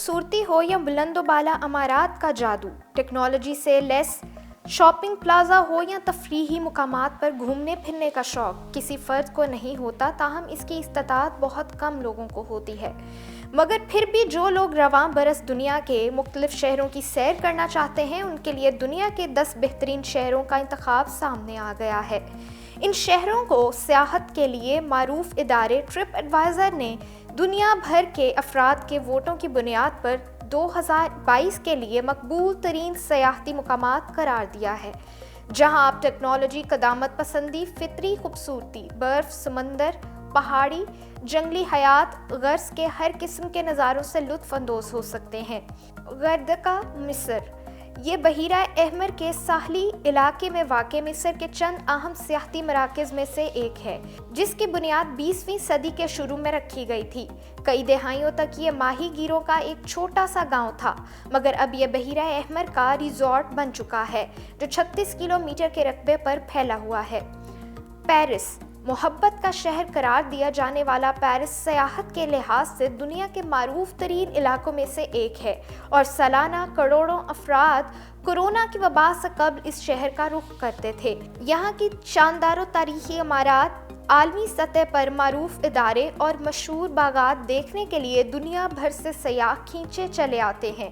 خوبصورتی ہو یا بلند و بالا عمارات کا جادو، ٹیکنالوجی سے لیس شاپنگ پلازا ہو یا تفریحی مقامات پر گھومنے پھرنے کا شوق کسی فرد کو نہیں ہوتا، تاہم اس کی استطاعت بہت کم لوگوں کو ہوتی ہے۔ مگر پھر بھی جو لوگ رواں برس دنیا کے مختلف شہروں کی سیر کرنا چاہتے ہیں، ان کے لیے دنیا کے 10 بہترین شہروں کا انتخاب سامنے آ گیا ہے۔ ان شہروں کو سیاحت کے لیے معروف ادارے ٹرپ ایڈوائزر نے دنیا بھر کے افراد کے ووٹوں کی بنیاد پر 2022 کے لیے مقبول ترین سیاحتی مقامات قرار دیا ہے، جہاں آپ ٹیکنالوجی، قدامت پسندی، فطری خوبصورتی، برف، سمندر، پہاڑی، جنگلی حیات، غرس کے ہر قسم کے نظاروں سے لطف اندوز ہو سکتے ہیں۔ غردقہ، مصر۔ یہ بحیرہ احمر کے ساحلی علاقے میں واقع مصر کے چند اہم سیاحتی مراکز میں سے ایک ہے، جس کی بنیاد 20ویں صدی کے شروع میں رکھی گئی تھی۔ کئی دہائیوں تک یہ ماہی گیروں کا ایک چھوٹا سا گاؤں تھا، مگر اب یہ بحیرہ احمر کا ریزورٹ بن چکا ہے، جو 36 کلومیٹر کے رقبے پر پھیلا ہوا ہے۔ پیرس۔ محبت کا شہر قرار دیا جانے والا پیرس سیاحت کے لحاظ سے دنیا کے معروف ترین علاقوں میں سے ایک ہے، اور سالانہ کروڑوں افراد کورونا کی وبا سے قبل اس شہر کا رخ کرتے تھے۔ یہاں کی شاندار و تاریخی عمارات، عالمی سطح پر معروف ادارے اور مشہور باغات دیکھنے کے لیے دنیا بھر سے سیاح کھینچے چلے آتے ہیں۔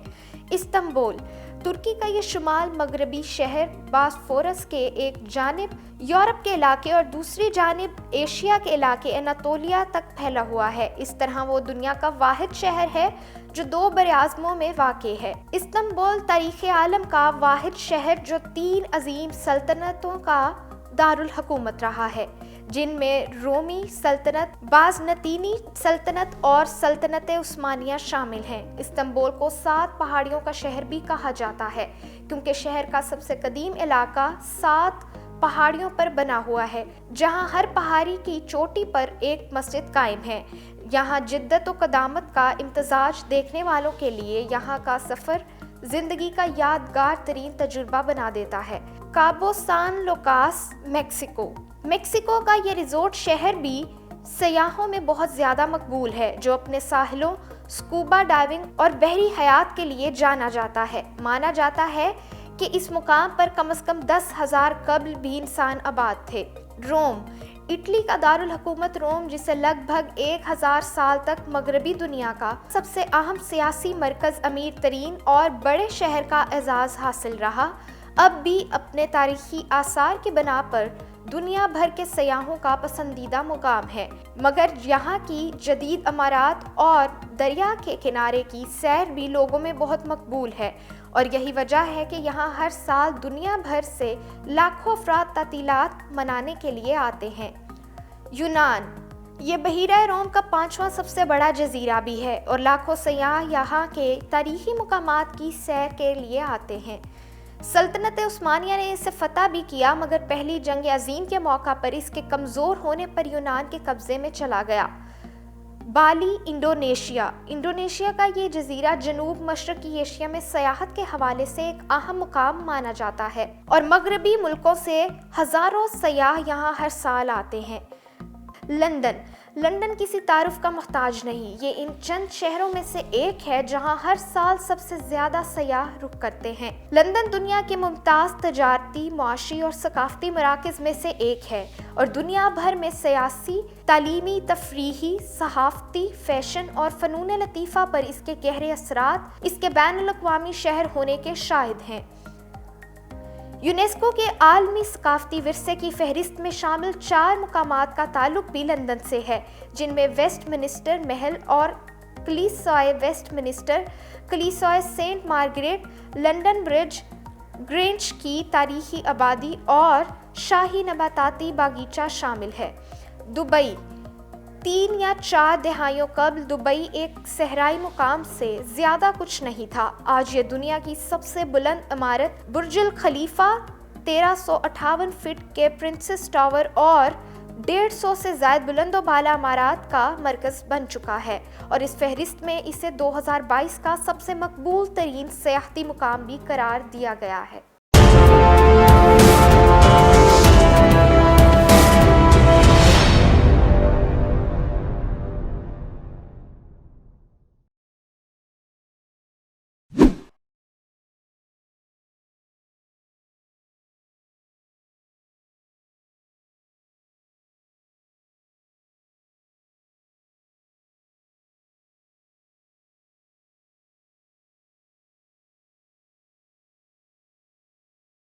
استنبول۔ ترکی کا یہ شمال مغربی شہر باسفورس کے ایک جانب یورپ کے علاقے اور دوسری جانب ایشیا کے علاقے اناطولیہ تک پھیلا ہوا ہے۔ اس طرح وہ دنیا کا واحد شہر ہے جو 2 براعظموں میں واقع ہے۔ استنبول تاریخ عالم کا واحد شہر جو 3 عظیم سلطنتوں کا دارالحکومت رہا ہے، جن میں رومی سلطنت، بازنطینی سلطنت اور سلطنت عثمانیہ شامل ہیں۔ استنبول کو 7 پہاڑیوں کا شہر بھی کہا جاتا ہے، کیونکہ شہر کا سب سے قدیم علاقہ 7 پہاڑیوں پر بنا ہوا ہے، جہاں ہر پہاڑی کی چوٹی پر ایک مسجد قائم ہے۔ یہاں جدت و قدامت کا امتزاج دیکھنے والوں کے لیے یہاں کا سفر زندگی کا یادگار ترین تجربہ بنا دیتا ہے۔ کابو سان لوکاس، میکسیکو۔ میکسیکو کا یہ ریزورٹ شہر بھی سیاحوں میں بہت زیادہ مقبول ہے، جو اپنے ساحلوں، سکوبا ڈائیونگ اور بحری حیات کے لیے جانا جاتا ہے۔ مانا جاتا ہے کہ اس مقام پر کم از کم 10,000 قبل بھی انسان آباد تھے۔ روم۔ اٹلی کا دارالحکومت روم، جسے لگ بھگ 1000 سال تک مغربی دنیا کا سب سے اہم سیاسی مرکز، امیر ترین اور بڑے شہر کا اعزاز حاصل رہا، اب بھی اپنے تاریخی آثار کی بنا پر دنیا بھر کے سیاحوں کا پسندیدہ مقام ہے۔ مگر یہاں کی جدید عمارات اور دریا کے کنارے کی سیر بھی لوگوں میں بہت مقبول ہے، اور یہی وجہ ہے کہ یہاں ہر سال دنیا بھر سے لاکھوں افراد تعطیلات منانے کے لیے آتے ہیں۔ یونان۔ یہ بحیرہ روم کا 5واں سب سے بڑا جزیرہ بھی ہے، اور لاکھوں سیاح یہاں کے تاریخی مقامات کی سیر کے لیے آتے ہیں۔ سلطنت عثمانیہ نے اسے فتح بھی کیا، مگر پہلی جنگ عظیم کے موقع پر اس کے کمزور ہونے پر یونان کے قبضے میں چلا گیا۔ بالی، انڈونیشیا۔ انڈونیشیا کا یہ جزیرہ جنوب مشرقی ایشیا میں سیاحت کے حوالے سے ایک اہم مقام مانا جاتا ہے، اور مغربی ملکوں سے ہزاروں سیاح یہاں ہر سال آتے ہیں۔ لندن۔ لندن کسی تعارف کا محتاج نہیں، یہ ان چند شہروں میں سے ایک ہے جہاں ہر سال سب سے زیادہ سیاح رخ کرتے ہیں۔ لندن دنیا کے ممتاز تجارتی، معاشی اور ثقافتی مراکز میں سے ایک ہے، اور دنیا بھر میں سیاسی، تعلیمی، تفریحی، صحافتی، فیشن اور فنون لطیفہ پر اس کے گہرے اثرات اس کے بین الاقوامی شہر ہونے کے شاہد ہیں۔ یونیسکو کے عالمی ثقافتی ورثے کی فہرست میں شامل 4 مقامات کا تعلق بھی لندن سے ہے، جن میں ویسٹ منسٹر محل اور کلیسائے ویسٹ منسٹر، کلیسائے Saint Margaret, London bridge, Greenwich کی تاریخی آبادی اور شاہی نباتاتی باغیچہ شامل ہے۔ دبئی۔ 3 یا 4 دہائیوں قبل دبئی ایک صحرائی مقام سے زیادہ کچھ نہیں تھا۔ آج یہ دنیا کی سب سے بلند عمارت برج الخلیفہ، 1358 فٹ کے پرنسس ٹاور اور 150 سے زائد بلند و بالا عمارات کا مرکز بن چکا ہے، اور اس فہرست میں اسے 2022 کا سب سے مقبول ترین سیاحتی مقام بھی قرار دیا گیا ہے۔